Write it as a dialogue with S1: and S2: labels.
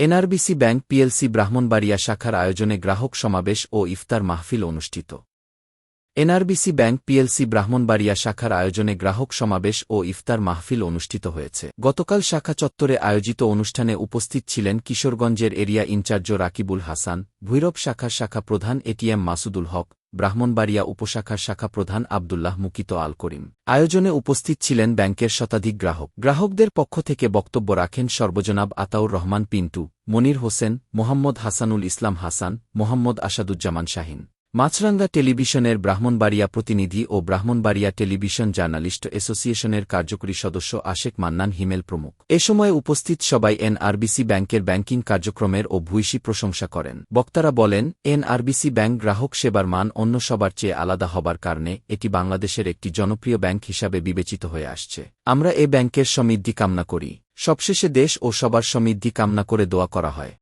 S1: NRBC bank PLC Brahmanbaria শাখার আয়োজনে গ্রাহক সমাবেশ ও ইফতার মাহফিল অনুষ্ঠিত। এনআরবিসি ব্যাংক পিএলসি ব্রাহ্মণবাড়িয়া শাখার আয়োজনে গ্রাহক সমাবেশ ও ইফতার মাহফিল অনুষ্ঠিত হয়েছে। গতকাল শাখা চত্বরে আয়োজিত অনুষ্ঠানে উপস্থিত ছিলেন কিশোরগঞ্জের এরিয়া ইনচার্জ রাকিবুল হাসান, ভৈরব শাখার শাখা প্রধান এটিএম মাসুদুল হক, ব্রাহ্মণবাড়িয়া উপশাখার শাখা প্রধান আবদুল্লাহ মুকিত আল করিম। আয়োজনে উপস্থিত ছিলেন ব্যাংকের শতাধিক গ্রাহক। গ্রাহকদের পক্ষ থেকে বক্তব্য রাখেন সর্বজনাব আতাউর রহমান পিন্টু, মনির হোসেন, মোহাম্মদ হাসানুল ইসলাম হাসান, মোহাম্মদ আসাদুজ্জামান শাহিন। মাছরাঙ্গা টেলিভিশনের ব্রাহ্মণবাড়িয়া প্রতিনিধি ও ব্রাহ্মণবাড়িয়া টেলিভিশন জার্নালিস্ট অ্যাসোসিয়েশনের কার্যকরী সদস্য আশেক মান্নান হিমেল প্রমুখ। এ সময় উপস্থিত সবাই এনআরবিসি ব্যাংকের ব্যাংকিং কার্যক্রমের ও ভূয়সী প্রশংসা করেন। বক্তারা বলেন, এনআরবিসি ব্যাংক গ্রাহক সেবার মান অন্য সবার চেয়ে আলাদা হবার কারণে এটি বাংলাদেশের একটি জনপ্রিয় ব্যাংক হিসাবে বিবেচিত হয়ে আসছে। আমরা এ ব্যাংকের সমৃদ্ধি কামনা করি। সবশেষে দেশ ও সবার সমৃদ্ধি কামনা করে দোয়া করা হয়।